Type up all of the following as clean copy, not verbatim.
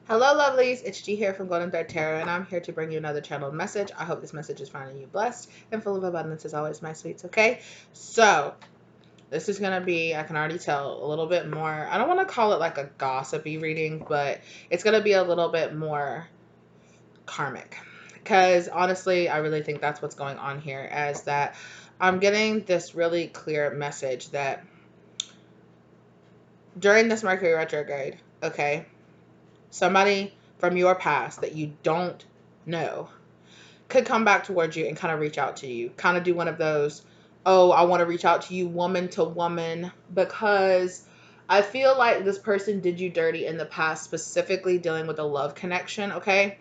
Hello, lovelies. It's G here from Golden Thread Tarot, and I'm here to bring you another channeled message. I hope this message is finding you blessed and full of abundance as always, my sweets. Okay, so this is gonna be, I can already tell, a little bit more. I don't want to call it like a gossipy reading, but it's gonna be a little bit more karmic, because honestly, I really think that's what's going on here. As that, I'm getting this really clear message that during this Mercury retrograde, okay, somebody from your past that you don't know could come back towards you and kind of reach out to you, kind of do one of those, oh, I want to reach out to you woman to woman, because I feel like this person did you dirty in the past, specifically dealing with a love connection, okay?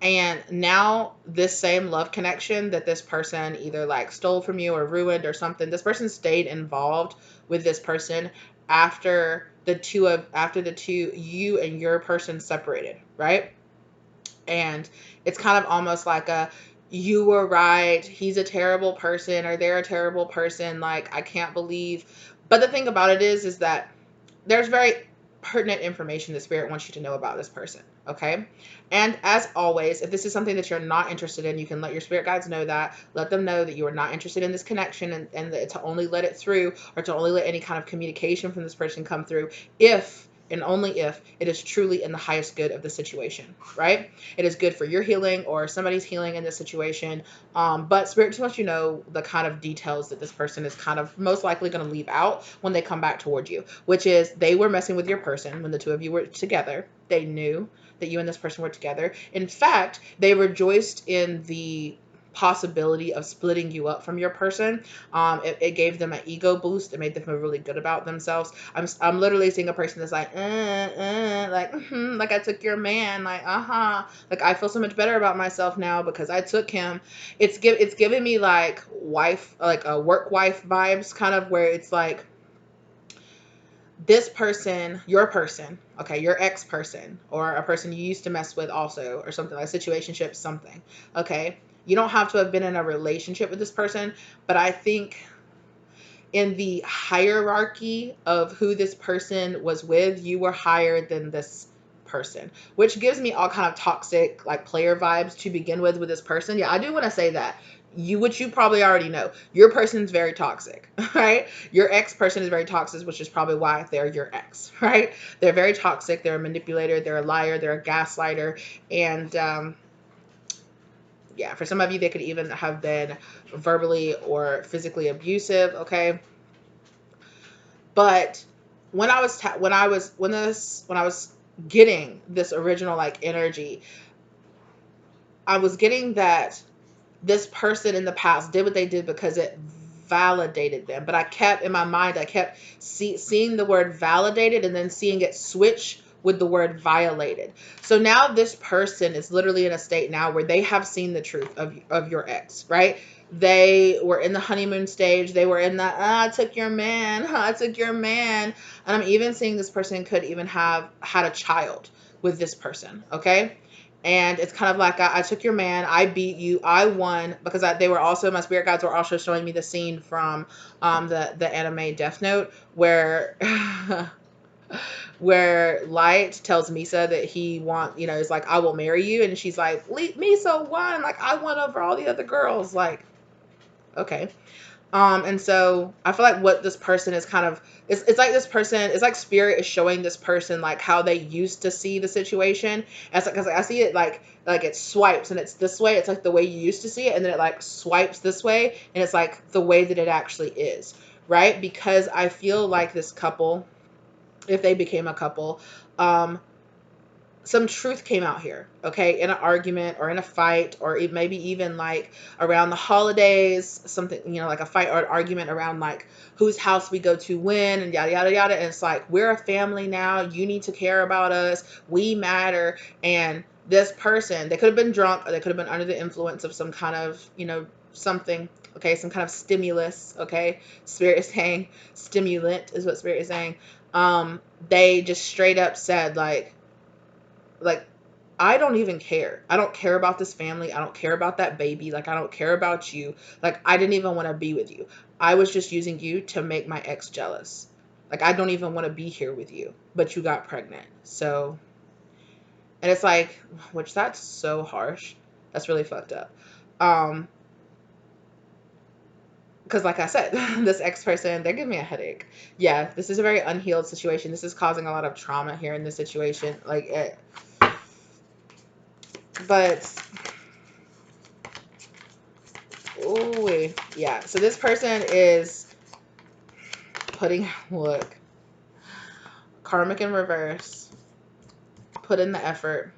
And now this same love connection that this person either like stole from you or ruined or something, this person stayed involved with this person after the two, you and your person separated, right? And it's kind of almost like a, you were right, he's a terrible person, or they're a terrible person, like I can't believe. But the thing about it is that there's very pertinent information the spirit wants you to know about this person, okay? And as always, if this is something that you're not interested in, you can let your spirit guides know that. Let them know that you are not interested in this connection, and that to only let it through, or to only let any kind of communication from this person come through if and only if it is truly in the highest good of the situation, right? It is good for your healing or somebody's healing in this situation. But spirit just wants you to know the kind of details that this person is kind of most likely going to leave out when they come back toward you, which is they were messing with your person when the two of you were together. They knew that you and this person were together. In fact, they rejoiced in the possibility of splitting you up from your person. It gave them an ego boost. It made them feel really good about themselves. I'm literally seeing a person that's like, like I took your man, like, like I feel so much better about myself now because I took him. It's giving me like wife, like a work wife vibes, kind of, where it's like this person, your person, okay, your ex person, or a person you used to mess with also, or something like situationship, something, okay. You don't have to have been in a relationship with this person, but I think in the hierarchy of who this person was with, you were higher than this person, which gives me all kind of toxic like player vibes to begin with this person. Yeah, I do want to say that, which you probably already know, your person's very toxic, right? Your ex person is very toxic, which is probably why they're your ex, right? They're very toxic, they're a manipulator, they're a liar, they're a gaslighter. And yeah, for some of you they could even have been verbally or physically abusive, okay? But when I was when I was getting this original like energy, I was getting that this person in the past did what they did because it validated them. But I kept in my mind, I kept seeing the word validated and then seeing it switch with the word violated. So now this person is literally in a state now where they have seen the truth of your ex, right? They were in the honeymoon stage. They were in the, I took your man, I took your man. And I'm even seeing this person could even have had a child with this person, okay? And it's kind of like, I took your man, I beat you, I won, because they were also, my spirit guides were also showing me the scene from the anime Death Note, where where Light tells Misa that he is like, I will marry you, and she's like, Misa won, like I won over all the other girls, like, okay. And so I feel like what this person is kind of, it's like this person, it's like spirit is showing this person like how they used to see the situation. And it's like, 'cause I see it like it swipes and it's this way. It's like the way you used to see it. And then it like swipes this way. And it's like the way that it actually is. Right. Because I feel like this couple, if they became a couple, some truth came out here, okay, in an argument or in a fight, or maybe even like around the holidays, something, like a fight or an argument around like whose house we go to when, and yada yada yada. And it's like, we're a family now, you need to care about us, we matter. And this person, they could have been drunk, or they could have been under the influence of some kind of, something, okay, some kind of stimulus, okay. Spirit is saying stimulant is what spirit is saying. They just straight up said like I don't even care. I don't care about this family. I don't care about that baby. Like I don't care about you. Like I didn't even want to be with you. I was just using you to make my ex jealous. Like I don't even want to be here with you, but you got pregnant. So And it's like, which that's so harsh. That's really fucked up. Um, because like I said, this ex person, they're giving me a headache. Yeah, this is a very unhealed situation. This is causing a lot of trauma here in this situation. But ooh, yeah. So this person is putting look, karmic in reverse, put in the effort,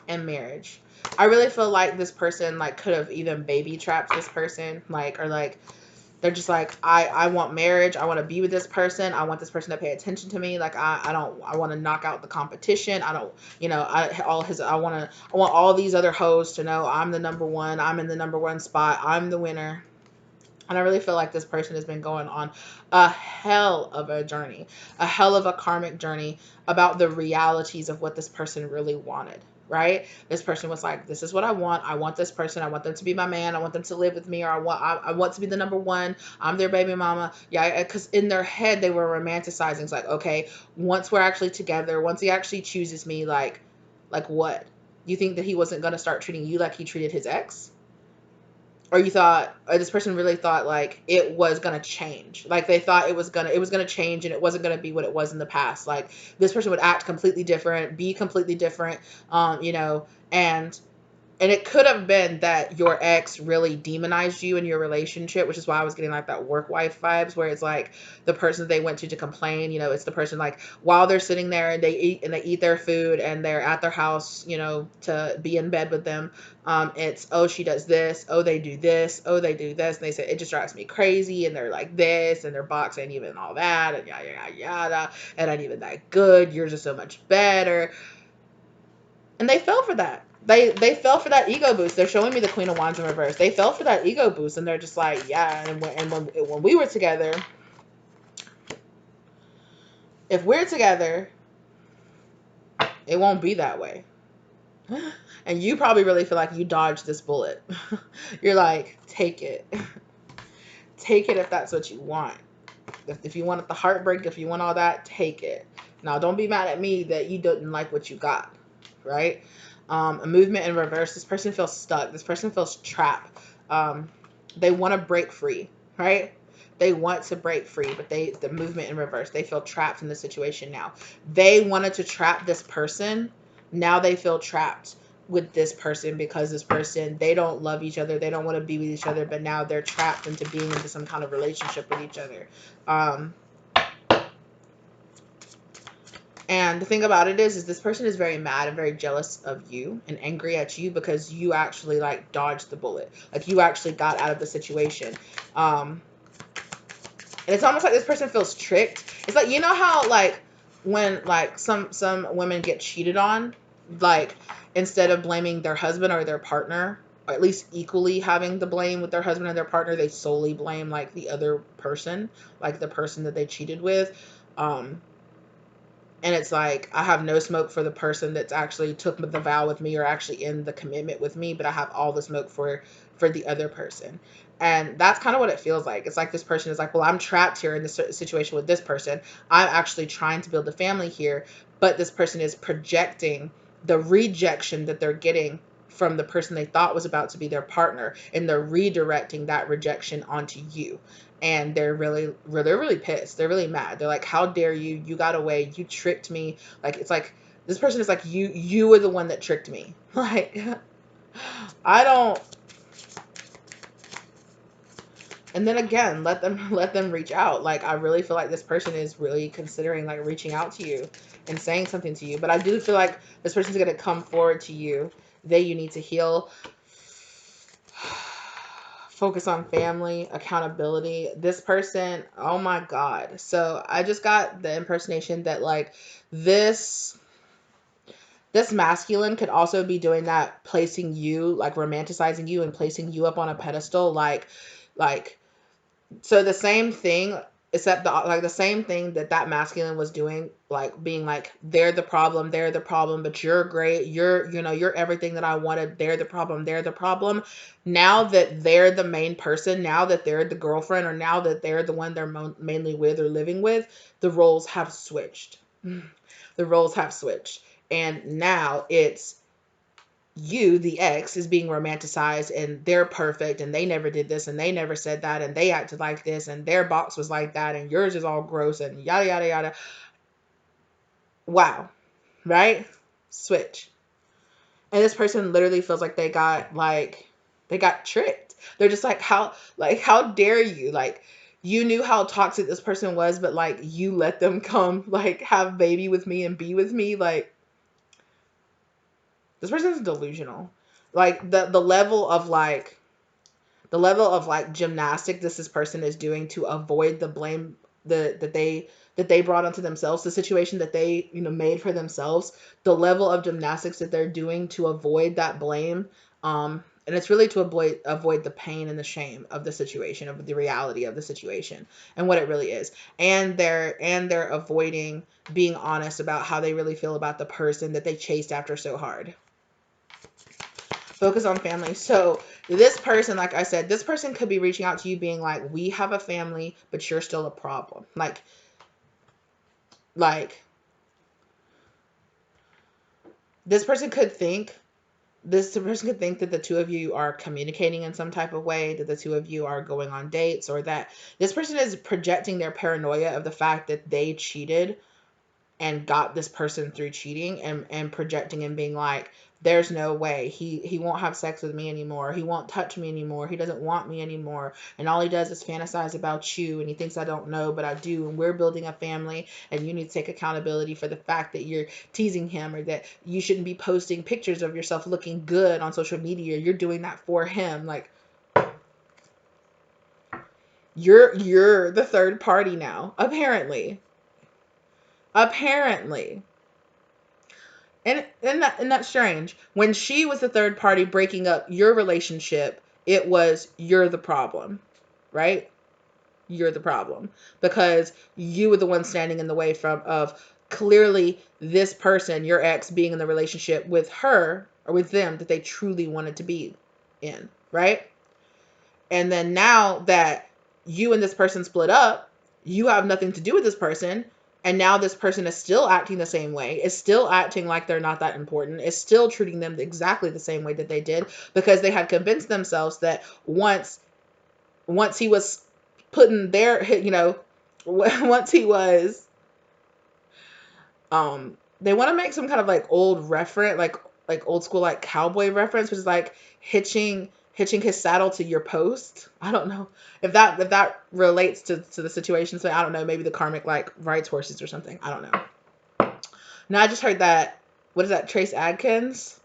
and marriage. I really feel like this person like could have even baby trapped this person, like, or like they're just like, I want marriage. I want to be with this person. I want this person to pay attention to me. Like I don't, I want to knock out the competition. I don't, I want all these other hoes to know I'm the number one. I'm in the number one spot. I'm the winner. And I really feel like this person has been going on a hell of a journey, a hell of a karmic journey about the realities of what this person really wanted, right? This person was like, this is what I want. I want this person. I want them to be my man. I want them to live with me, or I want to be the number one. I'm their baby mama. Yeah, because in their head, they were romanticizing. It's like, okay, once we're actually together, once he actually chooses me, like what? You think that he wasn't going to start treating you like he treated his ex? Or you thought, or this person really thought like it was gonna change, like they thought it was gonna change, and it wasn't gonna be what it was in the past. Like this person would act completely different, be completely different, you know, and it could have been that your ex really demonized you in your relationship, which is why I was getting like that work wife vibes, where it's like the person they went to complain, it's the person like while they're sitting there and they eat their food and they're at their house, to be in bed with them. It's, oh, she does this, oh, they do this, oh, they do this. And they say, it just drives me crazy. And they're like this, and their box ain't even all that, and yada, yada, yada. And ain't even that good. Yours is so much better. And they fell for that. They fell for that ego boost. They're showing me the Queen of Wands in reverse. They fell for that ego boost, and they're just like, yeah. And when we were together, if we're together, it won't be that way. And you probably really feel like you dodged this bullet. You're like, take it. Take it if that's what you want. If you want the heartbreak, if you want all that, take it. Now, don't be mad at me that you didn't like what you got, right? A movement in reverse. This person feels stuck. This person feels trapped. They want to break free, right? They want to break free, but the movement in reverse. They feel trapped in the situation now. They wanted to trap this person. Now they feel trapped with this person because this person, they don't love each other. They don't want to be with each other, but now they're trapped into being into some kind of relationship with each other. And the thing about it is this person is very mad and very jealous of you and angry at you because you actually like dodged the bullet. Like you actually got out of the situation. And it's almost like this person feels tricked. It's like, you know how like when like some women get cheated on, like instead of blaming their husband or their partner, or at least equally having the blame with their husband and their partner, they solely blame like the other person, like the person that they cheated with. And it's like, I have no smoke for the person that's actually took the vow with me or actually in the commitment with me, but I have all the smoke for the other person. And that's kind of what it feels like. It's like this person is like, well, I'm trapped here in this situation with this person. I'm actually trying to build a family here, but this person is projecting the rejection that they're getting from the person they thought was about to be their partner, and they're redirecting that rejection onto you. And they're really pissed. They're really mad. They're like, how dare you? You got away. You tricked me. Like, it's like this person is like, you were the one that tricked me. Like, I don't. And then again, let them reach out. Like, I really feel like this person is really considering like reaching out to you and saying something to you. But I do feel like this person's gonna come forward to you. You need to heal. Focus on family, accountability. This person, oh my God. So I just got the impersonation that like this masculine could also be doing that, placing you, like romanticizing you and placing you up on a pedestal, like so the same thing, except the same thing that masculine was doing, like being like, they're the problem, but you're great, you're everything that I wanted, they're the problem. Now that they're the main person, now that they're the girlfriend, or now that they're the one they're mainly with or living with, the roles have switched. The roles have switched. And now it's you, the ex, is being romanticized and they're perfect and they never did this and they never said that and they acted like this and their box was like that and yours is all gross and yada, yada, yada. Wow. Right? Switch. And this person literally feels like they got tricked. They're just how dare you? Like, you knew how toxic this person was, but like you let them come like have baby with me and be with me. Like, this person's delusional. Like the level of like gymnastic this person is doing to avoid the blame that they brought onto themselves, the situation that they made for themselves, the level of gymnastics that they're doing to avoid that blame, and it's really to avoid the pain and the shame of the situation, of the reality of the situation and what it really is. And they're avoiding being honest about how they really feel about the person that they chased after so hard. Focus on family. So this person, like I said, this person could be reaching out to you being like, we have a family, but you're still a problem. Like this person could think that the two of you are communicating in some type of way, that the two of you are going on dates, or that this person is projecting their paranoia of the fact that they cheated and got this person through cheating, and projecting and being like, there's no way he won't have sex with me anymore. He won't touch me anymore. He doesn't want me anymore. And all he does is fantasize about you. And he thinks I don't know, but I do. And we're building a family. And you need to take accountability for the fact that you're teasing him, or that you shouldn't be posting pictures of yourself looking good on social media. You're doing that for him. Like, you're the third party now, apparently. Apparently. And that's strange. When she was the third party breaking up your relationship, it was you're the problem, right? You're the problem because you were the one standing in the way of clearly this person, your ex, being in the relationship with her or with them that they truly wanted to be in, right? And then now that you and this person split up, you have nothing to do with this person. And now this person is still acting the same way, is still acting like they're not that important, is still treating them exactly the same way that they did, because they had convinced themselves that once he was putting their, once he was, they want to make some kind of like old reference, like old school, like cowboy reference, which is like hitching his saddle to your post. I don't know if that relates to the situation. So I don't know, maybe the karmic like rides horses or something. I don't know. Now I just heard that, what is that, Trace Adkins?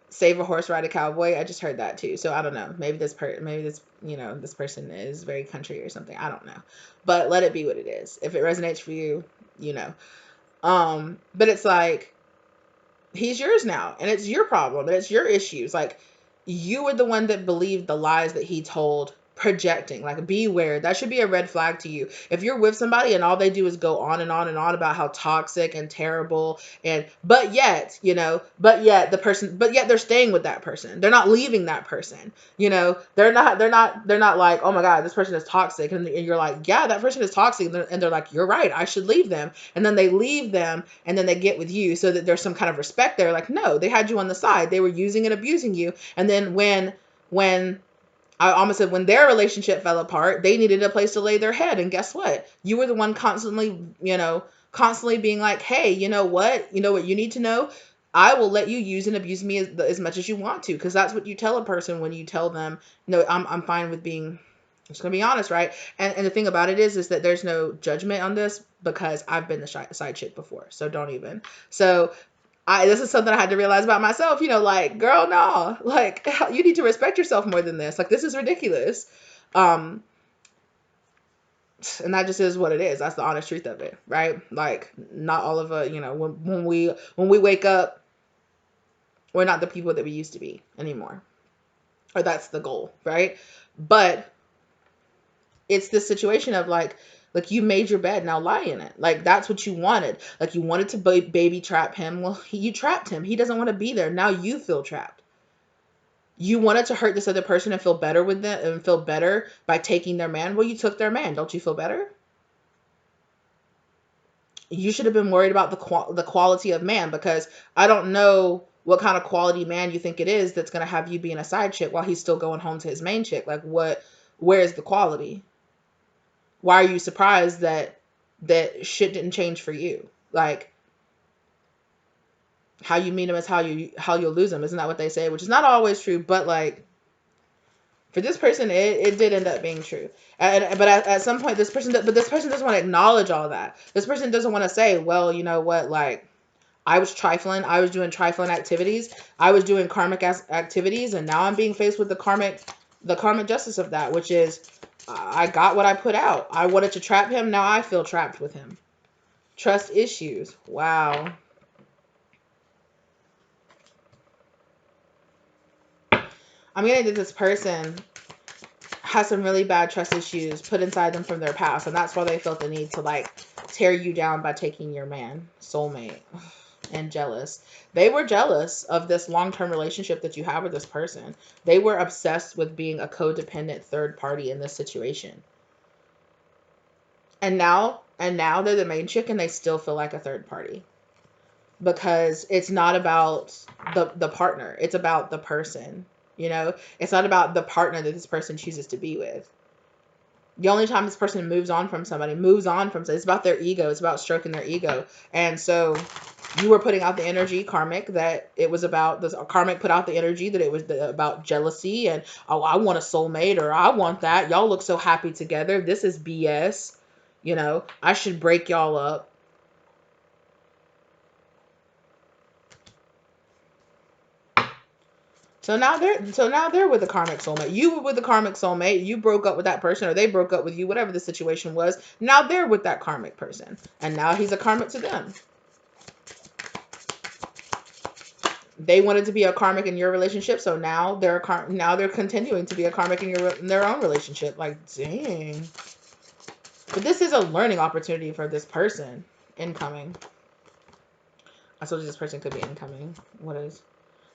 Save a horse, ride a cowboy. I just heard that too. So I don't know. Maybe this this person is very country or something. I don't know. But let it be what it is. If it resonates for you, you know. But it's like, he's yours now, and it's your problem, and it's your issues. Like, you were the one that believed the lies that he told, projecting. Like, beware. That should be a red flag to you. If you're with somebody and all they do is go on and on and on about how toxic and terrible, and but yet they're staying with that person. They're not leaving that person. They're not like, oh my God, this person is toxic. And you're like, yeah, that person is toxic. And they're like, you're right, I should leave them. And then they leave them, and then they get with you so that there's some kind of respect there. Like, no, they had you on the side. They were using and abusing you. And then when I almost said, when their relationship fell apart, they needed a place to lay their head. And guess what? You were the one constantly being like, hey, you know what? You know what you need to know? I will let you use and abuse me as much as you want to, because that's what you tell a person when you tell them, no, I'm fine with being, I'm just going to be honest, right? And the thing about it is that there's no judgment on this, because I've been the side chick before. So don't even. So this is something I had to realize about myself, like, girl, no, like, you need to respect yourself more than this. Like, this is ridiculous. And that just is what it is. That's the honest truth of it, right? Like, not all of us, when we wake up, we're not the people that we used to be anymore. Or that's the goal, right? But it's this situation of like, you made your bed, now lie in it. Like, that's what you wanted. Like, you wanted to baby trap him. Well, you trapped him. He doesn't want to be there. Now you feel trapped. You wanted to hurt this other person and feel better with them, and feel better by taking their man. Well, you took their man. Don't you feel better? you should have been worried about the quality of man, because I don't know what kind of quality man you think it is that's going to have you being a side chick while he's still going home to his main chick. Like, where's the quality? Why are you surprised that shit didn't change for you? Like, how you meet him is how you'll lose him. Isn't that what they say? Which is not always true, but like, for this person, it did end up being true. But at some point, this person doesn't want to acknowledge all that. This person doesn't want to say, well, you know what, like, I was trifling. I was doing trifling activities. I was doing karmic activities, and now I'm being faced with the karmic justice of that, which is, I got what I put out. I wanted to trap him. Now I feel trapped with him. Trust issues. Wow. I'm getting that this person has some really bad trust issues put inside them from their past, and that's why they felt the need to like tear you down by taking your man, soulmate. And jealous. They were jealous of this long-term relationship that you have with this person. They were obsessed with being a codependent third party in this situation. And now they're the main chick and they still feel like a third party. Because it's not about the partner. It's about the person. You know? It's not about the partner that this person chooses to be with. The only time this person moves on from somebody, it's about their ego. It's about stroking their ego. And so you were putting out the energy, karmic, that it was about this. Karmic put out the energy that it was about jealousy and, oh, I want a soulmate, or I want that. Y'all look so happy together. This is BS. You know, I should break y'all up. So now they're with the karmic soulmate. You were with the karmic soulmate. You broke up with that person, or they broke up with you, whatever the situation was. Now they're with that karmic person, and now he's a karmic to them. They wanted to be a karmic in your relationship, so now they're continuing to be a karmic in their own relationship. Like, dang. But this is a learning opportunity for this person. Incoming. I told you this person could be incoming. What is?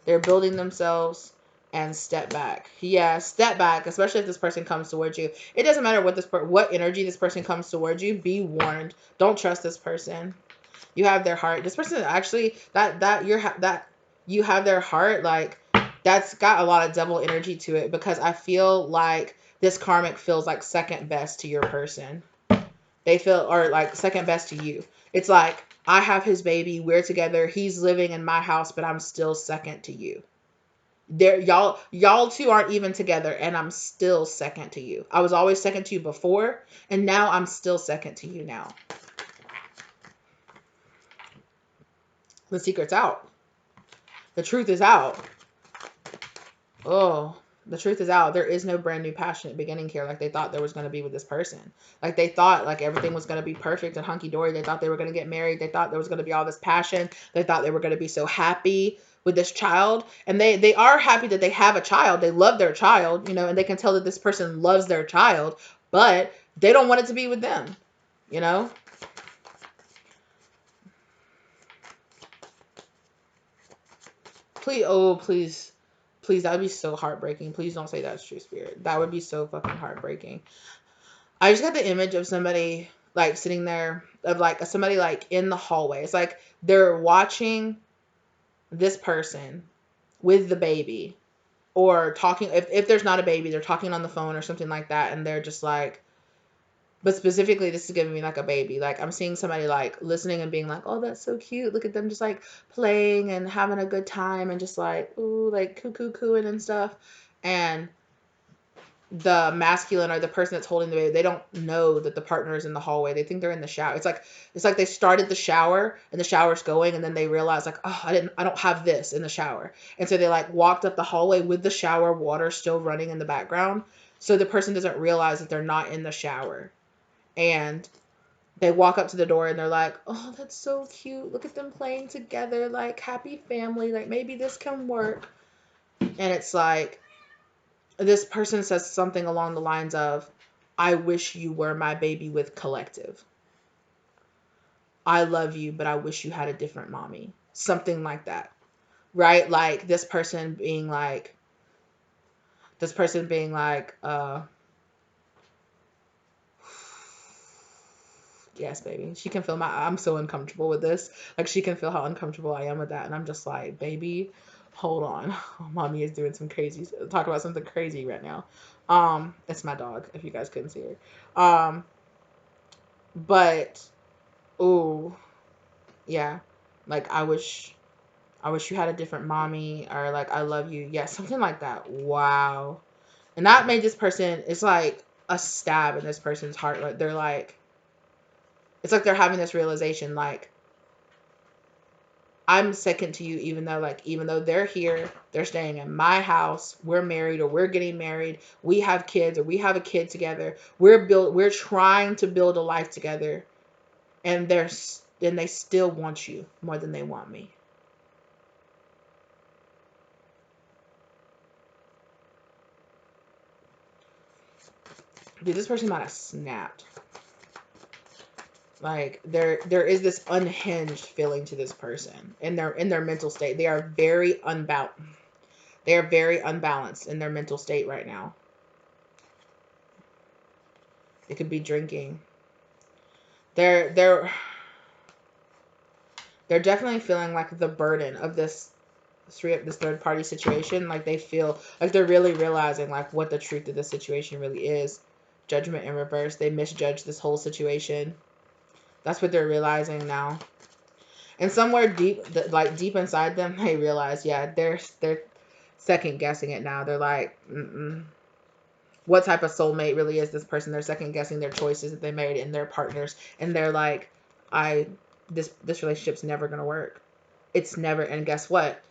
They're building themselves and step back. Yeah, step back, especially if this person comes towards you. It doesn't matter what energy this person comes towards you. Be warned. Don't trust this person. You have their heart. This person actually you have their heart, like, that's got a lot of devil energy to it, because I feel like this karmic feels like second best to your person. They feel, or like second best to you. It's like, I have his baby, we're together, he's living in my house, but I'm still second to you. There, y'all two aren't even together, and I'm still second to you. I was always second to you before, and now I'm still second to you now. The secret's out. The truth is out. Oh, the truth is out. There is no brand new passionate beginning here like they thought there was going to be with this person. Like, they thought like everything was going to be perfect and hunky-dory. They thought they were going to get married. They thought there was going to be all this passion. They thought they were going to be so happy with this child. And they are happy that they have a child. They love their child, you know, and they can tell that this person loves their child, but they don't want it to be with them, you know? Please, oh, please. Please, that would be so heartbreaking. Please don't say that's true, spirit. That would be so fucking heartbreaking. I just got the image of somebody like sitting there, of like somebody like in the hallway. It's like they're watching this person with the baby, or talking. If there's not a baby, they're talking on the phone or something like that. And they're just like, but specifically, this is giving me like a baby. Like, I'm seeing somebody like listening and being like, oh, that's so cute. Look at them just like playing and having a good time and just like, ooh, like cooing and stuff. And the masculine, or the person that's holding the baby, they don't know that the partner is in the hallway. They think they're in the shower. It's like they started the shower and the shower's going, and then they realize like, oh, I don't have this in the shower. And so they like walked up the hallway with the shower water still running in the background. So the person doesn't realize that they're not in the shower. And they walk up to the door and they're like, oh, that's so cute. Look at them playing together, like happy family. Like, maybe this can work. And it's like, this person says something along the lines of, I wish you were my baby with collective. I love you, but I wish you had a different mommy. Something like that. Right? Like, this person being like, Yes, baby. She can feel I'm so uncomfortable with this. Like, she can feel how uncomfortable I am with that. And I'm just like, baby, hold on. Mommy is doing some crazy, talk about something crazy right now. It's my dog, if you guys couldn't see her. But, ooh, yeah. Like, I wish you had a different mommy, or like, I love you. Yeah, something like that. Wow. And that made this person, it's like a stab in this person's heart. Like, they're like, it's like they're having this realization, like, I'm second to you, even though they're here, they're staying in my house, we're married or we're getting married, we have kids or we have a kid together, we're trying to build a life together, and they still want you more than they want me. Dude, this person might have snapped. Like, there is this unhinged feeling to this person in their mental state. They are very unbalanced in their mental state right now. It could be drinking. They're definitely feeling like the burden of this third party situation. Like, they feel like they're really realizing like what the truth of the situation really is. Judgment in reverse. They misjudged this whole situation. That's what they're realizing now. And somewhere deep inside them, they realize, yeah, they're second guessing it now. They're like, what type of soulmate really is this person? They're second guessing their choices that they made and their partners, and they're like, this relationship's never gonna work. It's never. And guess what?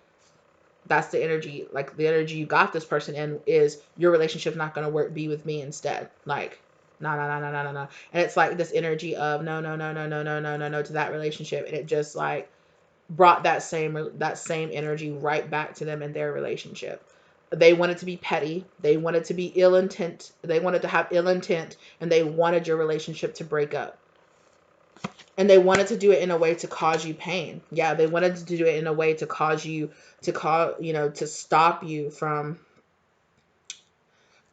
That's the energy. Like, the energy you got this person in is, your relationship's not gonna work. Be with me instead. Like, no, no, no, no, no, no, no. And it's like this energy of no, no, no, no, no, no, no, no, no to that relationship, and it just like brought that same energy right back to them in their relationship. They wanted to be petty. They wanted to be ill intent. They wanted to have ill intent, and they wanted your relationship to break up. And they wanted to do it in a way to cause you pain. Yeah, they wanted to do it in a way to to stop you from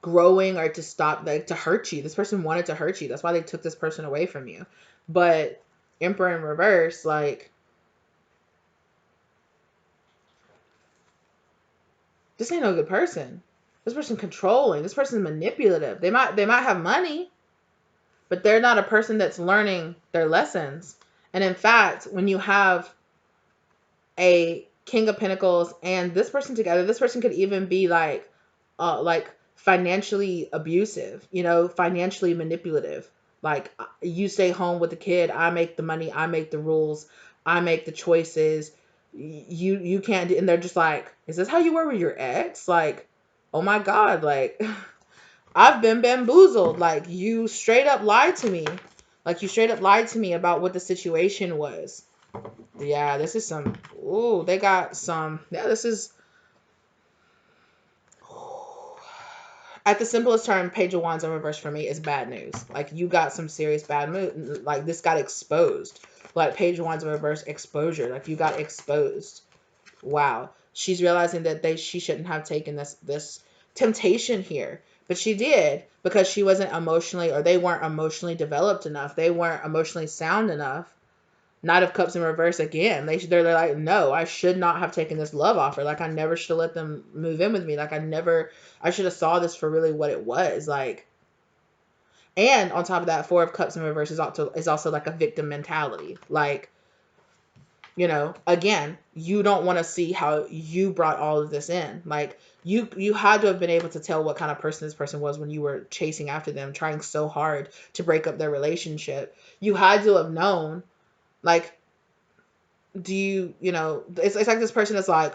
growing, or to stop, like, to hurt you. This person wanted to hurt you. That's why they took this person away from you. But Emperor in reverse, like, this ain't no good person. This person controlling. This person manipulative. They might have money, but they're not a person that's learning their lessons. And in fact, when you have a King of Pentacles and this person together, this person could even be like financially abusive, financially manipulative. Like, you stay home with the kid, I make the money, I make the rules, I make the choices. You can't do, and they're just like, is this how you were with your ex? Like, oh my God, like, I've been bamboozled. Like, you straight up lied to me. Like, you straight up lied to me about what the situation was. Yeah, this is some. Ooh, they got some. Yeah, this is. At the simplest term, Page of Wands in reverse for me is bad news. Like, you got some serious bad mood. Like, this got exposed. Like, Page of Wands in reverse, exposure. Like, you got exposed. Wow. She's realizing that she shouldn't have taken this temptation here. But she did, because she wasn't emotionally, or they weren't emotionally developed enough. They weren't emotionally sound enough. Knight of Cups in reverse again. They're like, no, I should not have taken this love offer. Like, I never should have let them move in with me. Like, I should have saw this for really what it was. Like, and on top of that, Four of Cups in reverse is also like a victim mentality. Like, again, you don't want to see how you brought all of this in. Like, you had to have been able to tell what kind of person this person was when you were chasing after them, trying so hard to break up their relationship. You had to have known, like, it's like this person is like,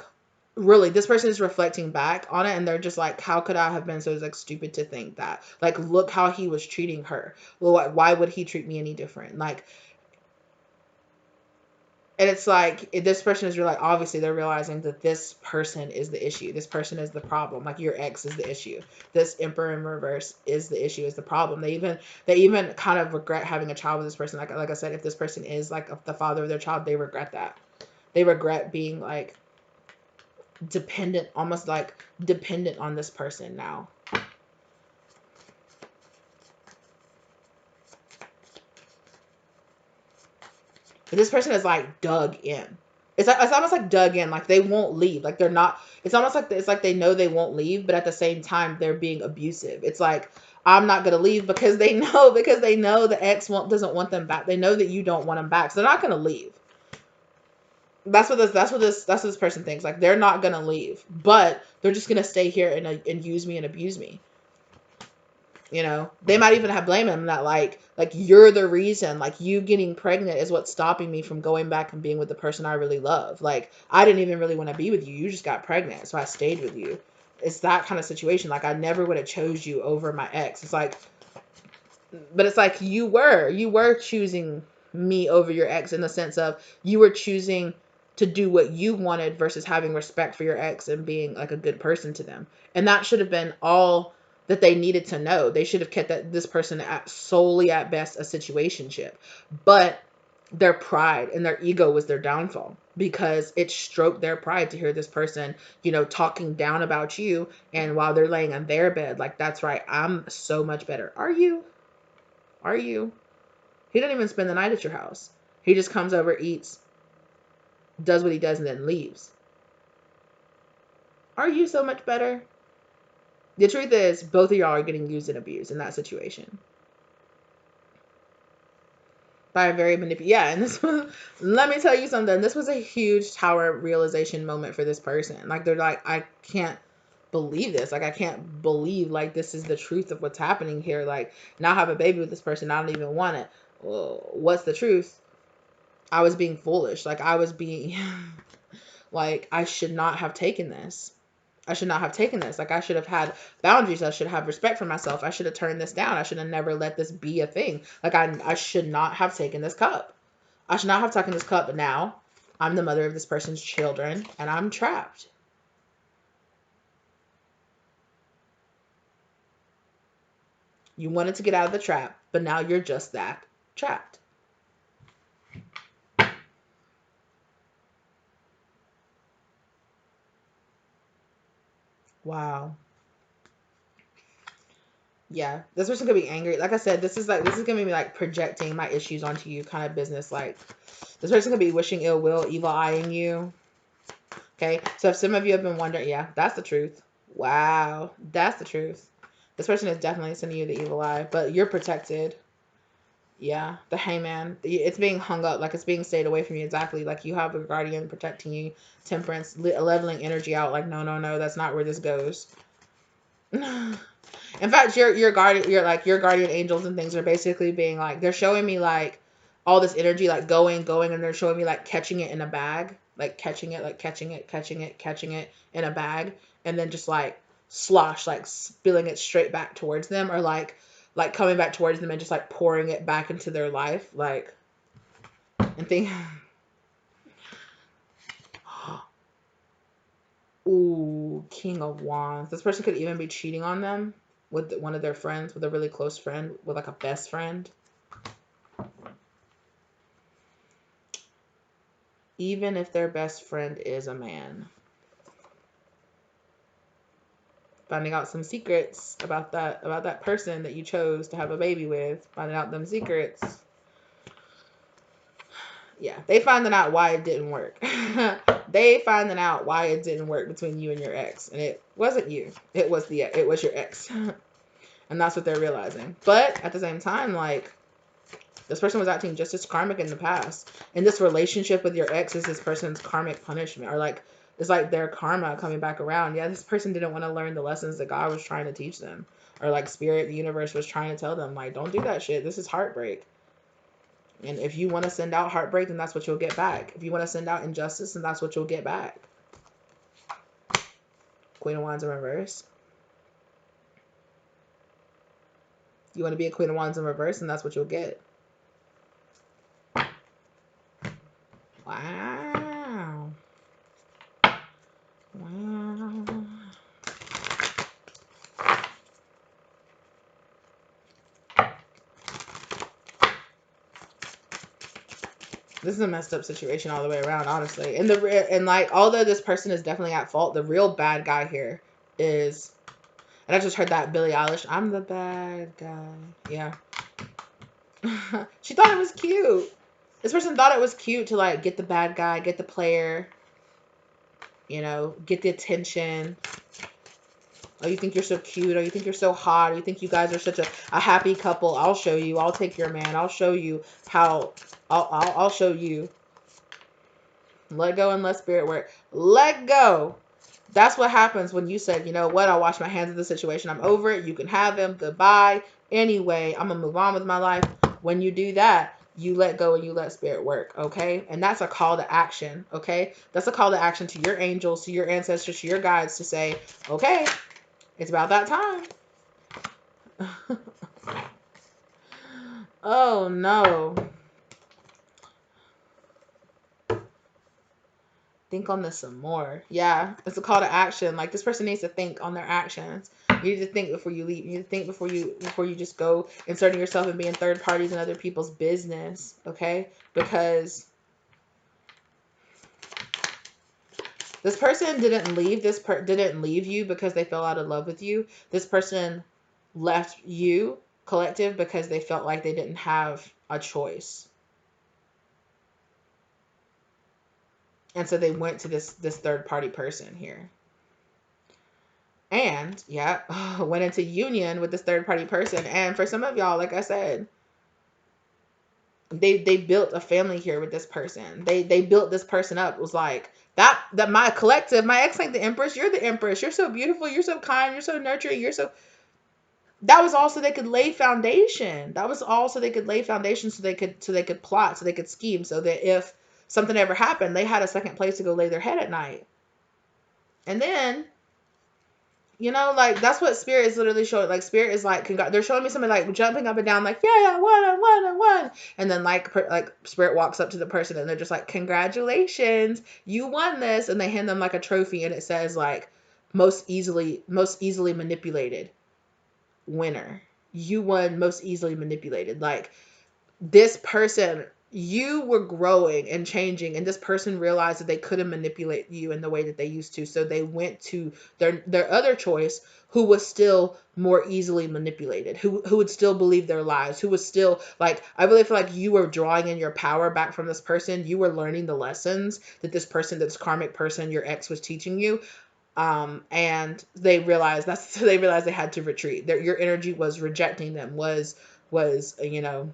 really, this person is reflecting back on it, and they're just like, how could I have been so, like, stupid to think that? Like, look how he was treating her. Well, why would he treat me any different? Like, and it's like, this person is really, obviously they're realizing that this person is the issue. This person is the problem. Like, your ex is the issue. This Emperor in reverse is the issue, is the problem. They even kind of regret having a child with this person. Like I said, if this person is like the father of their child, they regret that. They regret being like almost like dependent on this person now. This person is like dug in. It's almost like dug in, like they won't leave. Like they're not. It's almost like it's like they know they won't leave, but at the same time they're being abusive. It's like I'm not gonna leave because they know the ex doesn't want them back. They know that you don't want them back, so they're not gonna leave. That's what this person thinks. Like they're not gonna leave, but they're just gonna stay here and use me and abuse me. You know, they might even have blame him that like you're the reason, like you getting pregnant is what's stopping me from going back and being with the person I really love. Like I didn't even really want to be with you. You just got pregnant, so I stayed with you. It's that kind of situation. Like I never would have chose you over my ex. It's like, but it's like you were choosing me over your ex in the sense of you were choosing to do what you wanted versus having respect for your ex and being like a good person to them. And that should have been all that they needed to know. They should have kept that this person solely at best a situationship. But their pride and their ego was their downfall because it stroked their pride to hear this person, talking down about you. And while they're laying on their bed, like, that's right, I'm so much better. Are you? Are you? He doesn't even spend the night at your house. He just comes over, eats, does what he does, and then leaves. Are you so much better? The truth is, both of y'all are getting used and abused in that situation. By a very manipulative. Yeah, and this was, let me tell you something. This was a huge tower realization moment for this person. Like, they're like, I can't believe this. Like, I can't believe, like, this is the truth of what's happening here. Like, now I have a baby with this person. I don't even want it. Well, what's the truth? I was being foolish. Like, I was being, like, I should not have taken this. I should not have taken this. Like, I should have had boundaries. I should have respect for myself. I should have turned this down. I should have never let this be a thing. Like, I should not have taken this cup. I should not have taken this cup, but now I'm the mother of this person's children, and I'm trapped. You wanted to get out of the trap, but now you're just that, trapped. Wow. Yeah, this person could be angry. Like I said, this is gonna be like projecting my issues onto you, kind of business. Like, this person could be wishing ill will, evil eyeing you. Okay, so if some of you have been wondering, yeah, that's the truth. Wow, that's the truth. This person is definitely sending you the evil eye, but you're protected. Yeah, the hangman. It's being hung up, like it's being stayed away from you. Exactly, like you have a guardian protecting you. Temperance, leveling energy out. Like, no, no, no, that's not where this goes. In fact, your guardian, your guardian angels and things are basically being like, they're showing me like all this energy like going, and they're showing me like catching it in a bag, like catching it, catching it in a bag, and then just like slosh, like spilling it straight back towards them, or like coming back towards them and just like pouring it back into their life, like, and think. Ooh, King of Wands. This person could even be cheating on them with one of their friends, with a really close friend, with like a best friend. Even if their best friend is a man. Finding out some secrets about that person that you chose to have a baby with. Finding out them secrets. Yeah, they finding out why it didn't work. They finding out why it didn't work between you and your ex, and it wasn't you. It was your ex, and that's what they're realizing. But at the same time, like, this person was acting just as karmic in the past, and this relationship with your ex is this person's karmic punishment, or like it's like their karma coming back around. Yeah, this person didn't want to learn the lessons that God was trying to teach them, or like spirit, the universe was trying to tell them, like, don't do that shit. This is heartbreak. And if you want to send out heartbreak, then that's what you'll get back. If you want to send out injustice, then that's what you'll get back. Queen of Wands in reverse. You want to be a Queen of Wands in reverse, and that's what you'll get. Wow. Wow. This is a messed up situation all the way around, honestly. And like, although this person is definitely at fault, the real bad guy here is, and I just heard that Billie Eilish, I'm the bad guy. Yeah. She thought it was cute. This person thought it was cute to like get the bad guy, get the player, you know, get the attention. Oh, you think you're so cute. Oh, you think you're so hot. Oh, you think you guys are such a happy couple. I'll show you. I'll take your man. I'll show you how. I'll show you. Let go and let spirit work. Let go. That's what happens when you said, you know what, I'll wash my hands of the situation. I'm over it. You can have him. Goodbye. Anyway, I'm going to move on with my life. When you do that, you let go and you let spirit work, okay? And that's a call to action, okay? That's a call to action to your angels, to your ancestors, to your guides to say, okay, it's about that time. Oh, no. Think on this some more. Yeah, it's a call to action. Like, this person needs to think on their actions. You need to think before you leave. You need to think before you just go inserting yourself and being third parties in other people's business. Okay, because this person didn't leave. Didn't leave you because they fell out of love with you. This person left you, collective, because they felt like they didn't have a choice. And so they went to this third party person here. And yeah, went into union with this third party person. And for some of y'all, like I said, they built a family here with this person. They built this person up. It was like that my collective, my ex ain't the empress, you're the empress. You're so beautiful, you're so kind, you're so nurturing, you're so. That was all so they could lay foundation. That was all so they could lay foundation, so they could plot, so they could scheme, so that if something ever happened, they had a second place to go lay their head at night. And then, you know, like, that's what spirit is literally showing. Like, spirit is like, they're showing me something like jumping up and down, like, yeah, I won. And then like spirit walks up to the person and they're just like, congratulations, you won this. And they hand them like a trophy and it says like, most easily manipulated winner. You won most easily manipulated. Like, this person, you were growing and changing, and this person realized that they couldn't manipulate you in the way that they used to, so they went to their other choice, who was still more easily manipulated, who would still believe their lies, who was still like, I really feel like you were drawing in your power back from this person. You were learning the lessons that this person, this karmic person, your ex, was teaching you. And they realized they realized they had to retreat. Your energy was rejecting them, was you know,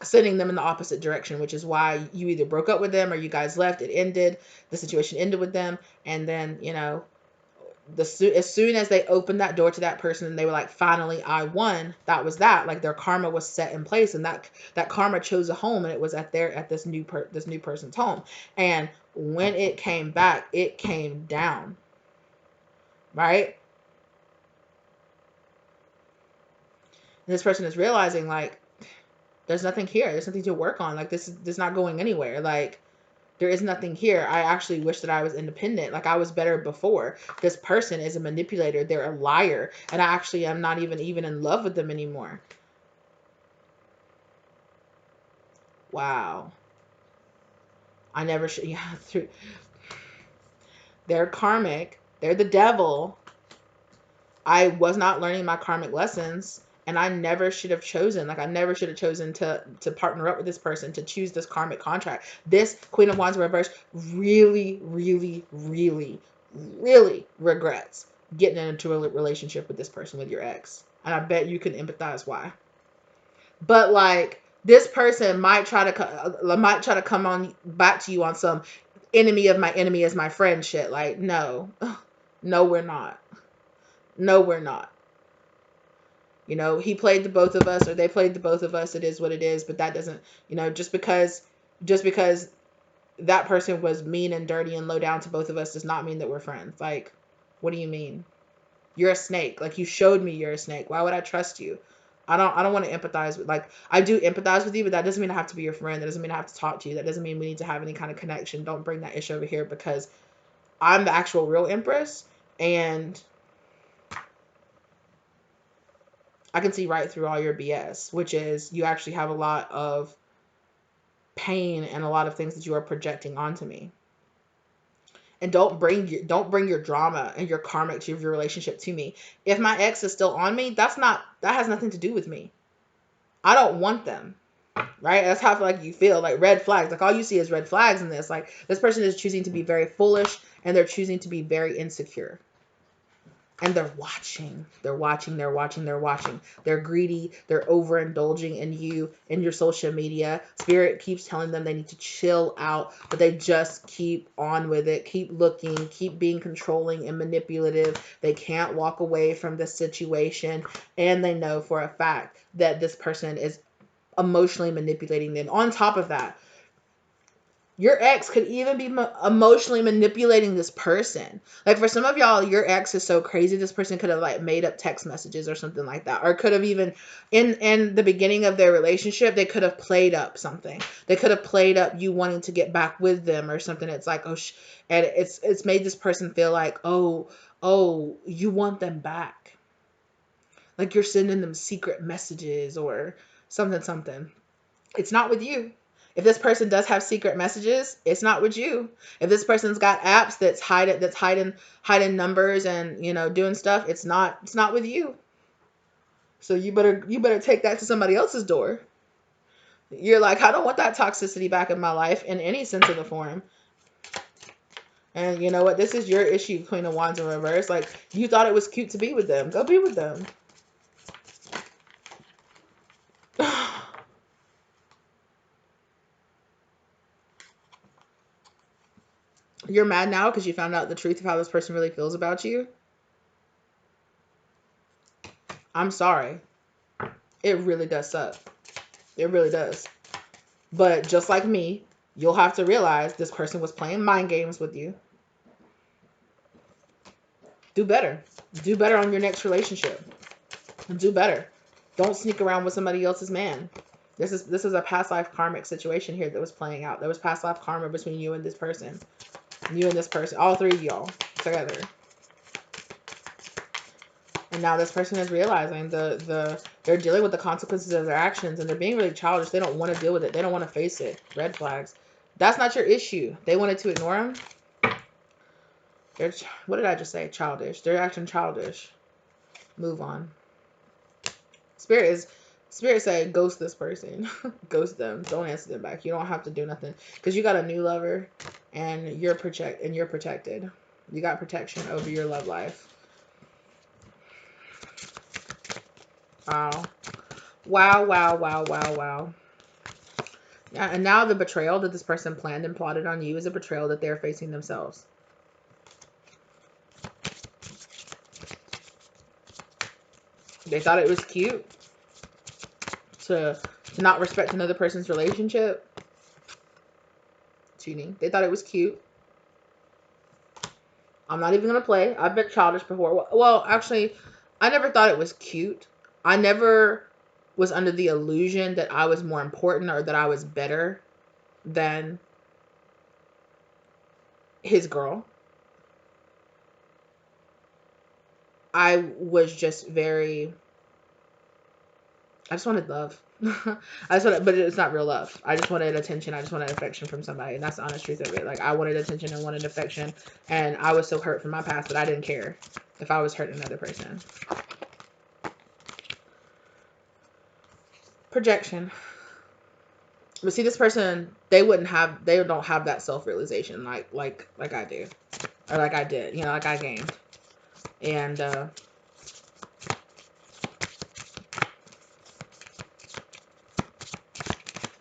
sending them in the opposite direction, which is why you either broke up with them or you guys left. It ended. The situation ended with them. And then, you know, as soon as they opened that door to that person and they were like, finally, I won, that was that. Like, their karma was set in place, and that karma chose a home, and it was at this new person's home. And when it came back, it came down. Right? And this person is realizing, like, there's nothing here. There's nothing to work on. Like, this is not going anywhere. Like, there is nothing here. I actually wish that I was independent. Like, I was better before. This person is a manipulator. They're a liar. And I actually am not even in love with them anymore. Wow. I never should. Yeah. They're karmic. They're the devil. I was not learning my karmic lessons. And I never should have chosen, like, I never should have chosen to partner up with this person, to choose this karmic contract. This Queen of Wands reverse really, really, really, really regrets getting into a relationship with this person, with your ex. And I bet you can empathize why. But, like, this person might try to come on back to you on some enemy of my enemy is my friend shit. Like, no. No, we're not. No, we're not. You know, he played the both of us, or they played the both of us. It is what it is. But that doesn't, you know, just because that person was mean and dirty and low down to both of us does not mean that we're friends. Like, what do you mean? You're a snake. Like, you showed me you're a snake. Why would I trust you? I don't want to empathize with, like, I do empathize with you, but that doesn't mean I have to be your friend. That doesn't mean I have to talk to you. That doesn't mean we need to have any kind of connection. Don't bring that issue over here, because I'm the actual real empress, and I can see right through all your BS, which is you actually have a lot of pain and a lot of things that you are projecting onto me. And don't bring your drama and your karmic to your relationship to me. If my ex is still on me, that has nothing to do with me. I don't want them. right? That's how I feel like you feel, like red flags. Like all you see is red flags in this. Like this person is choosing to be very foolish and they're choosing to be very insecure. And they're watching. They're watching. They're watching. They're watching. They're greedy. They're overindulging in you, in your social media. Spirit keeps telling them they need to chill out, but they just keep on with it. Keep looking. Keep being controlling and manipulative. They can't walk away from the situation. And they know for a fact that this person is emotionally manipulating them. On top of that, your ex could even be emotionally manipulating this person. Like for some of y'all, your ex is so crazy. This person could have like made up text messages or something like that, or could have even in the beginning of their relationship, they could have played up something. They could have played up you wanting to get back with them or something. It's like and it's made this person feel like you want them back. Like you're sending them secret messages or something. It's not with you. If this person does have secret messages, it's not with you. If this person's got apps that's hiding numbers and doing stuff, it's not with you. So you better take that to somebody else's door. You're like, I don't want that toxicity back in my life in any sense of the form. And you know what? This is your issue, Queen of Wands in reverse. Like you thought it was cute to be with them. Go be with them. You're mad now because you found out the truth of how this person really feels about you. I'm sorry. It really does suck. It really does. But just like me, you'll have to realize this person was playing mind games with you. Do better. Do better on your next relationship. Do better. Don't sneak around with somebody else's man. This is a past life karmic situation here that was playing out. There was past life karma between you and this person. You and this person. All three of y'all together. And now this person is realizing they're dealing with the consequences of their actions and they're being really childish. They don't want to deal with it. They don't want to face it. Red flags. That's not your issue. They wanted to ignore them. What did I just say? Childish. They're acting childish. Move on. Spirit say ghost this person. Ghost them. Don't answer them back. You don't have to do nothing because you got a new lover and you're protected. You got protection over your love life. Wow. Wow. And now the betrayal that this person planned and plotted on you is a betrayal that they're facing themselves. They thought it was cute to not respect another person's relationship. Cheating. They thought it was cute. I'm not even going to play. I've been childish before. Well, actually, I never thought it was cute. I never was under the illusion that I was more important or that I was better than his girl. I was just very... I just wanted love. But it's not real love. I just wanted attention. I just wanted affection from somebody. And that's the honest truth of it. Like, I wanted attention and wanted affection. And I was so hurt from my past that I didn't care if I was hurting another person. Projection. But see, this person, they don't have that self-realization like I do. Or like I did. Like I gained. And, and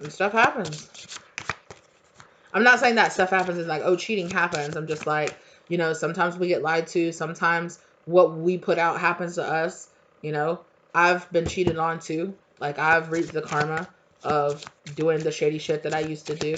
stuff happens. I'm not saying that stuff happens as like, oh, cheating happens. I'm just like, sometimes we get lied to. Sometimes what we put out happens to us. I've been cheated on too. Like I've reaped the karma of doing the shady shit that I used to do.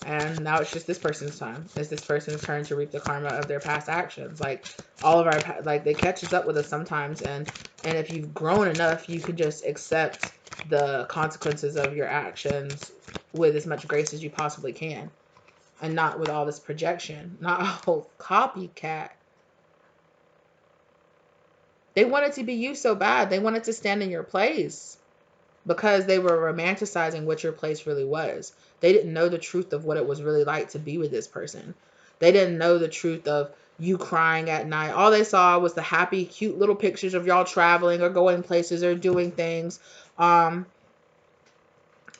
And now it's just this person's time. It's this person's turn to reap the karma of their past actions. Like all of our, like they catches up with us sometimes. And if you've grown enough, you can just accept the consequences of your actions with as much grace as you possibly can. And not with all this projection. Not a whole copycat. They wanted to be you so bad. They wanted to stand in your place. Because they were romanticizing what your place really was. They didn't know the truth of what it was really like to be with this person. They didn't know the truth of you crying at night. All they saw was the happy, cute little pictures of y'all traveling or going places or doing things.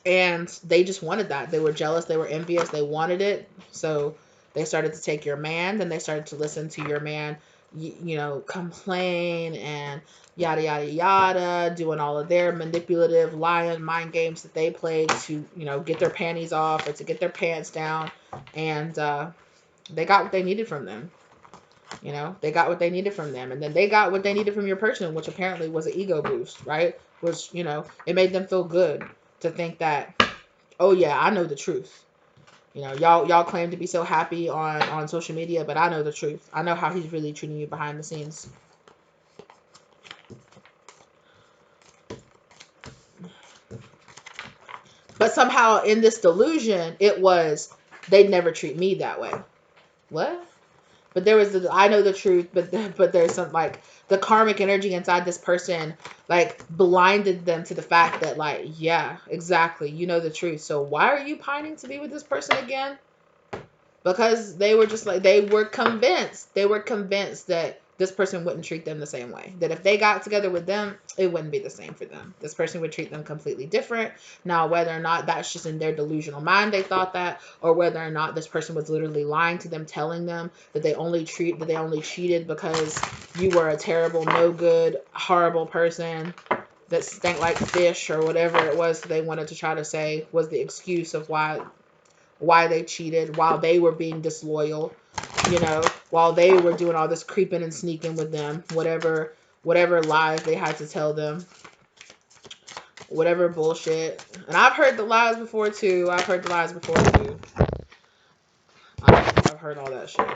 And they just wanted that. They were jealous. They were envious. They wanted it. So they started to take your man. Then they started to listen to your man, you know, complain and yada, yada, yada, doing all of their manipulative, lying, mind games that they played to, you know, get their panties off or to get their pants down. And they got what they needed from them. You know, they got what they needed from them. And then they got what they needed from your person, which apparently was an ego boost, right? Which, you know, it made them feel good to think that, oh yeah, I know the truth. You know, y'all claim to be so happy on social media, but I know the truth. I know how he's really treating you behind the scenes. But somehow in this delusion, it was they'd never treat me that way. What? But there was I know the truth, but there's some like the karmic energy inside this person like blinded them to the fact that like, yeah, exactly, you know the truth. So why are you pining to be with this person again? Because they were just like, they were convinced that this person wouldn't treat them the same way, that if they got together with them, it wouldn't be the same for them. This person would treat them completely different. Now, whether or not that's just in their delusional mind, they thought that, or whether or not this person was literally lying to them, telling them that they only cheated because you were a terrible, no good, horrible person that stank like fish, or whatever it was they wanted to try to say was the excuse of why they cheated, while they were being disloyal, you know, while they were doing all this creeping and sneaking with them, whatever lies they had to tell them, whatever bullshit. And I've heard the lies before too. I've heard all that shit.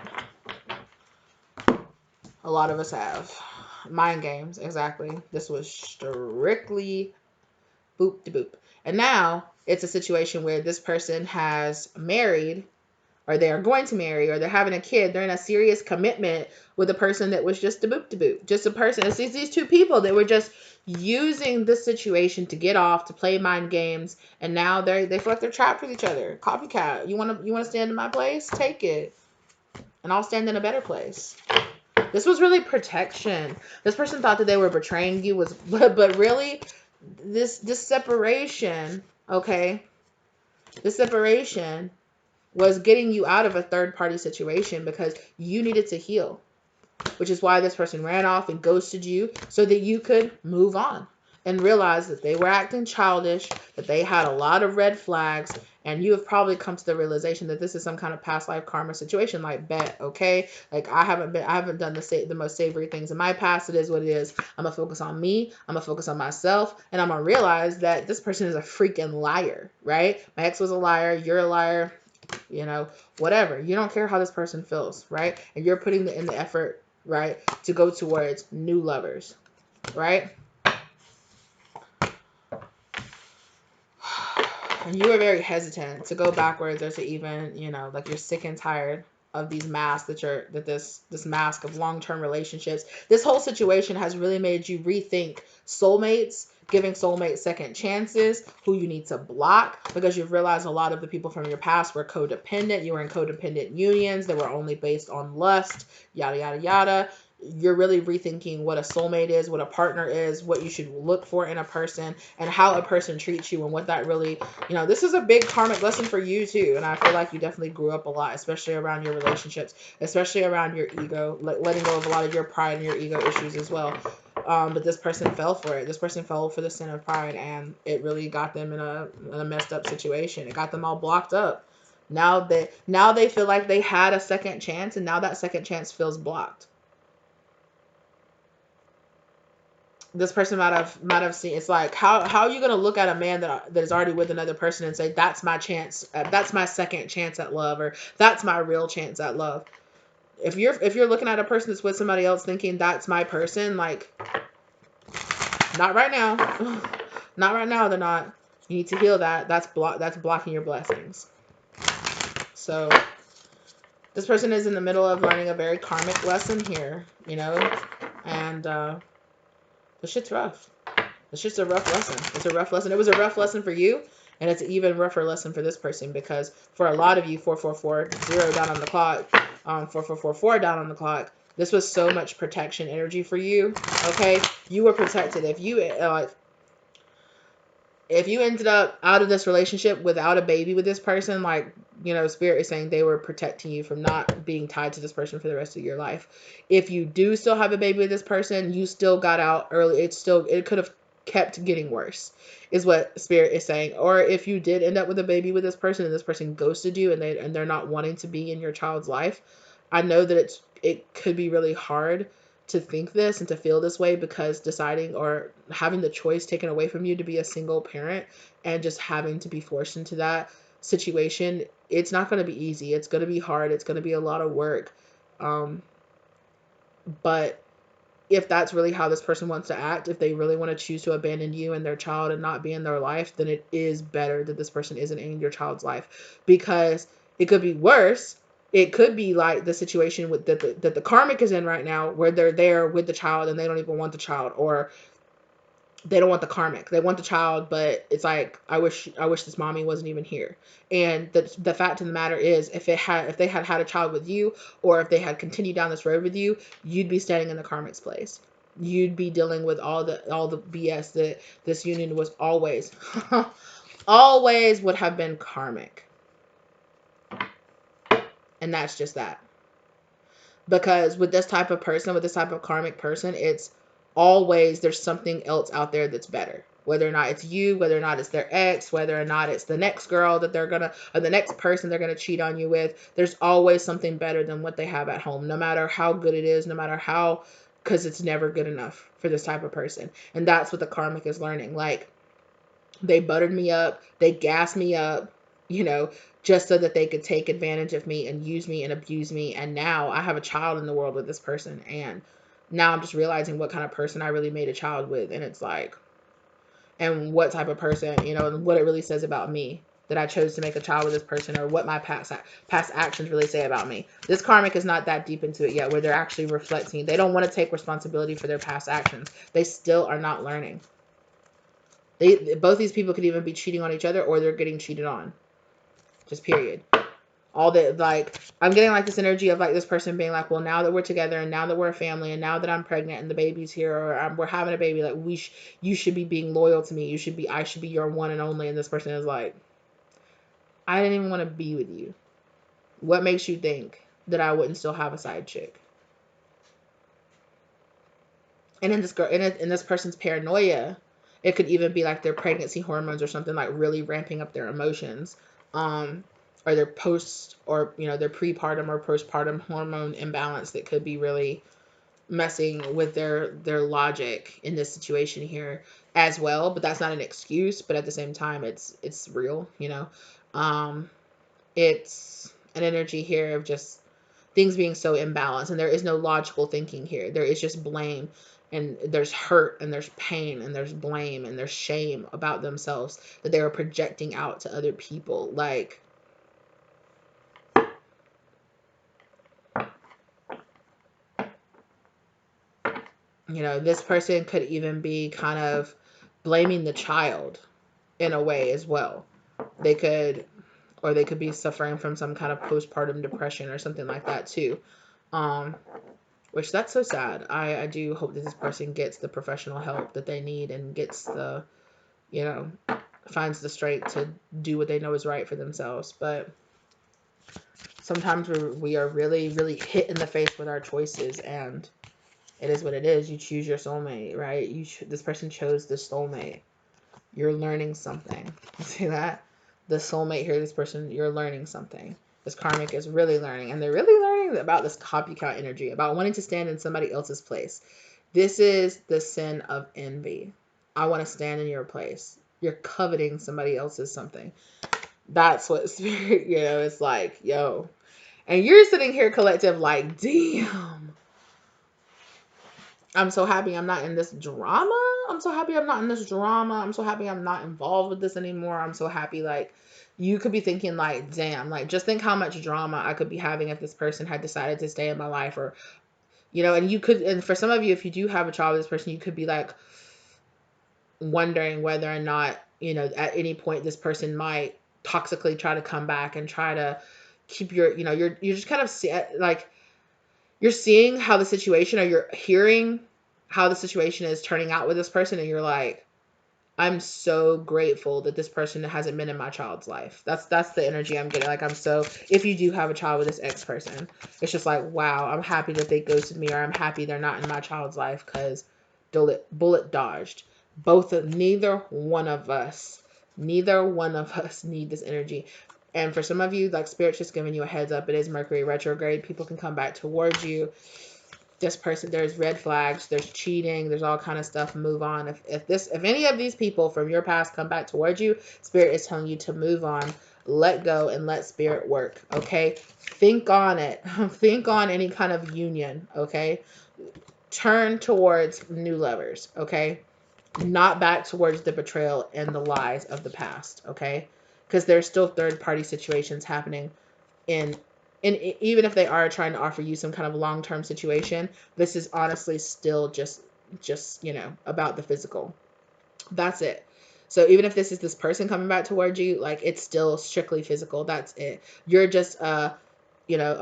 A lot of us have. Mind games, exactly. This was strictly boop de boop. And now it's a situation where this person has married, or they are going to marry, or they're having a kid. They're in a serious commitment with a person that was just a boop de boop, just a person. It's these two people that were just using this situation to get off, to play mind games, and now they feel like they're trapped with each other. Copycat. You wanna stand in my place? Take it, and I'll stand in a better place. This was really protection. This person thought that they were betraying you, but really, this separation, okay, this separation was getting you out of a third party situation because you needed to heal, which is why this person ran off and ghosted you so that you could move on and realize that they were acting childish, that they had a lot of red flags, and you have probably come to the realization that this is some kind of past life karma situation. Like, bet, okay, like I haven't done the most savory things in my past. It is what it is. I'm gonna focus on me. I'm gonna focus on myself, and I'm gonna realize that this person is a freaking liar, right? My ex was a liar. You're a liar. You know, whatever. You don't care how this person feels, right? And you're putting in the effort, right, to go towards new lovers, right? And you were very hesitant to go backwards, or to even, you know, like you're sick and tired of these masks this mask of long-term relationships. This whole situation has really made you rethink soulmates, giving soulmates second chances, who you need to block, because you've realized a lot of the people from your past were codependent. You were in codependent unions that were only based on lust, yada, yada, yada. You're really rethinking what a soulmate is, what a partner is, what you should look for in a person, and how a person treats you, and what that really, you know, this is a big karmic lesson for you too. And I feel like you definitely grew up a lot, especially around your relationships, especially around your ego, letting go of a lot of your pride and your ego issues as well. But this person fell for it. This person fell for the sin of pride, and it really got them in a messed up situation. It got them all blocked up. Now they feel like they had a second chance, and now that second chance feels blocked. This person might have seen, it's like, how are you going to look at a man that is already with another person and say, that's my chance, that's my second chance at love, or that's my real chance at love? If you're looking at a person that's with somebody else thinking that's my person, like, not right now. Not right now, they're not. You need to heal that. That's blocking your blessings. So this person is in the middle of learning a very karmic lesson here, you know, and the shit's rough. It's just a rough lesson. It's a rough lesson. It was a rough lesson for you, and it's an even rougher lesson for this person, because for a lot of you, 4440 down on the clock, 4444 down on the clock, this was so much protection energy for you. Okay, you were protected. If you If you ended up out of this relationship without a baby with this person, like, Spirit is saying they were protecting you from not being tied to this person for the rest of your life. If you do still have a baby with this person, you still got out early. It could have kept getting worse, is what Spirit is saying. Or if you did end up with a baby with this person and this person ghosted you and they're not wanting to be in your child's life, I know that it could be really hard to think this and to feel this way, because deciding or having the choice taken away from you to be a single parent and just having to be forced into that situation, it's not going to be easy. It's going to be hard. It's going to be a lot of work. But if that's really how this person wants to act, if they really want to choose to abandon you and their child and not be in their life, then it is better that this person isn't in your child's life, because it could be worse. It could be like the situation with that the karmic is in right now, where they're there with the child and they don't even want the child, or they don't want the karmic. They want the child, but it's like, I wish this mommy wasn't even here. And the fact of the matter is, if they had a child with you, or if they had continued down this road with you, you'd be standing in the karmic's place. You'd be dealing with all the BS that this union was always always would have been karmic. And that's just that. Because with this type of person, with this type of karmic person, it's always, there's something else out there that's better. Whether or not it's you, whether or not it's their ex, whether or not it's the next girl that they're gonna, or the next person they're gonna cheat on you with, there's always something better than what they have at home, no matter how good it is, no matter how, because it's never good enough for this type of person. And that's what the karmic is learning. Like, they buttered me up, they gassed me up, just so that they could take advantage of me and use me and abuse me. And now I have a child in the world with this person. And now I'm just realizing what kind of person I really made a child with. And it's like, and what type of person, and what it really says about me that I chose to make a child with this person, or what my past actions really say about me. This karmic is not that deep into it yet, where they're actually reflecting. They don't want to take responsibility for their past actions. They still are not learning. Both these people could even be cheating on each other, or they're getting cheated on. Just period. All that, like, I'm getting like this energy of like this person being like, well, now that we're together and now that we're a family and now that I'm pregnant and the baby's here, or we're having a baby, like, you should be being loyal to me. I should be your one and only. And this person is like, I didn't even want to be with you. What makes you think that I wouldn't still have a side chick? And in this person's paranoia, it could even be like their pregnancy hormones or something, like really ramping up their emotions, or their post, or their prepartum or postpartum hormone imbalance that could be really messing with their logic in this situation here as well. But that's not an excuse. But at the same time, it's real. It's an energy here of just things being so imbalanced, and there is no logical thinking here. There is just blame, and there's hurt, and there's pain, and there's blame, and there's shame about themselves that they are projecting out to other people. Like, this person could even be kind of blaming the child in a way as well. They could be suffering from some kind of postpartum depression or something like that too. Which, that's so sad. I do hope that this person gets the professional help that they need and gets the, finds the strength to do what they know is right for themselves. But sometimes we are really, really hit in the face with our choices, and it is what it is. You choose your soulmate, right? This person chose the soulmate. You're learning something. You see that? The soulmate here, this person, you're learning something. This karmic is really learning, and they're really learning about this copycat energy, about wanting to stand in somebody else's place. This is the sin of envy. I want to stand in your place. You're coveting somebody else's something. That's what spirit, it's like, yo. And you're sitting here collective like, damn. I'm so happy I'm not in this drama. I'm so happy I'm not in this drama. I'm so happy I'm not involved with this anymore. I'm so happy, like, you could be thinking like, damn, like, just think how much drama I could be having if this person had decided to stay in my life, or, and you could, and for some of you, if you do have a child with this person, you could be like wondering whether or not, at any point this person might toxically try to come back and try to keep your, you're just kind of like, you're seeing how the situation, or you're hearing how the situation is turning out with this person, and you're like, I'm so grateful that this person hasn't been in my child's life. That's the energy I'm getting. Like, I'm so, if you do have a child with this ex person, it's just like, wow, I'm happy that they ghosted me, or I'm happy they're not in my child's life, because bullet dodged. Neither one of us need this energy. And for some of you, like, Spirit's just giving you a heads up. It is Mercury retrograde. People can come back towards you. This person, there's red flags, there's cheating, there's all kind of stuff. Move on. If any of these people from your past come back towards you, Spirit is telling you to move on, let go, and let Spirit work. Okay, think on it. Think on any kind of union. Okay, turn towards new lovers. Okay, not back towards the betrayal and the lies of the past. Okay, because there's still third party situations happening in, and even if they are trying to offer you some kind of long-term situation, this is honestly still just about the physical. That's it. So even if this person coming back towards you, like, it's still strictly physical. That's it. You're just a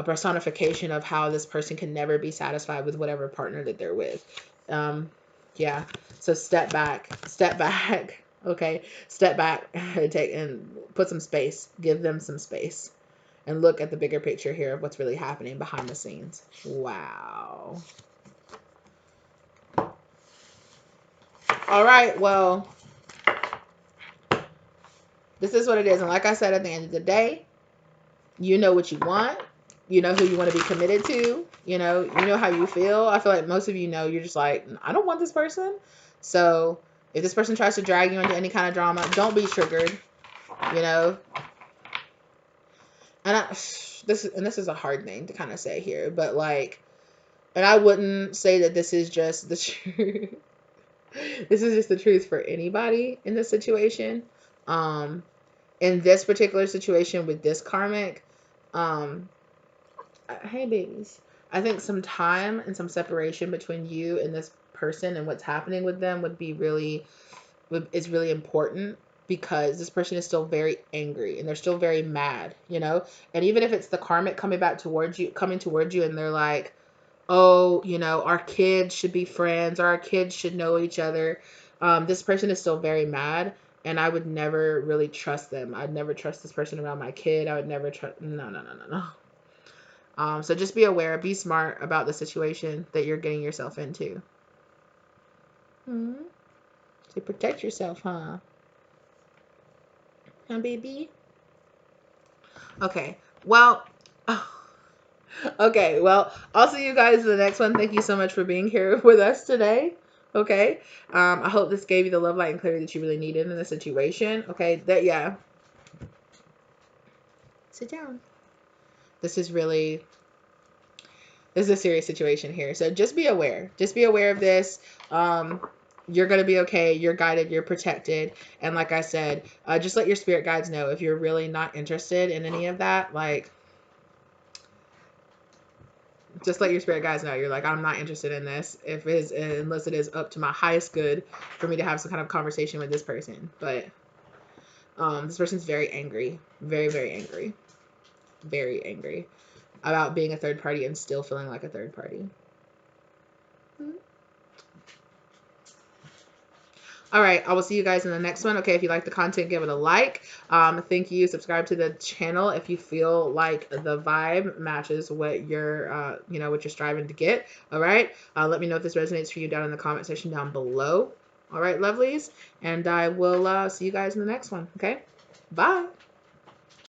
personification of how this person can never be satisfied with whatever partner that they're with. Yeah. So step back. Okay, step back and take and put some space. Give them some space. And look at the bigger picture here of what's really happening behind the scenes. Wow. All right, well, this is what it is. And like I said, at the end of the day, you know what you want. You know who you want to be committed to. You know how you feel. I feel like most of you know, you're just like, I don't want this person. So if this person tries to drag you into any kind of drama, don't be triggered. You know. And this is a hard thing to kind of say here, but like, and I wouldn't say that this is just the truth. This is just the truth for anybody in this situation. In this particular situation with this karmic, hey babies, I think some time and some separation between you and this person and what's happening with them is really important, because this person is still very angry and they're still very mad, and even if it's the karmic coming towards you, and they're like, oh, our kids should be friends, or our kids should know each other. This person is still very mad, and I would never really trust them. I'd never trust this person around my kid. I would never trust. No, no, no, no, no. So just be aware, be smart about the situation that you're getting yourself into. To protect yourself, huh? Huh, baby? Okay. Well. Okay, well, I'll see you guys in the next one. Thank you so much for being here with us today. Okay. I hope this gave you the love, light, and clarity that you really needed in the situation. Okay. Yeah. Sit down. This is a serious situation here. So just be aware. Just be aware of this. You're going to be okay. You're guided. You're protected. And like I said, just let your spirit guides know if you're really not interested in any of that. Like, just let your spirit guides know. You're like, I'm not interested in this unless it is up to my highest good for me to have some kind of conversation with this person. But this person's very angry, very, very angry, very angry about being a third party and still feeling like a third party. All right, I will see you guys in the next one. Okay, if you like the content, give it a like. Thank you. Subscribe to the channel if you feel like the vibe matches what you're, what you're striving to get. All right. Let me know if this resonates for you down in the comment section down below. All right, lovelies, and I will see you guys in the next one. Okay, bye.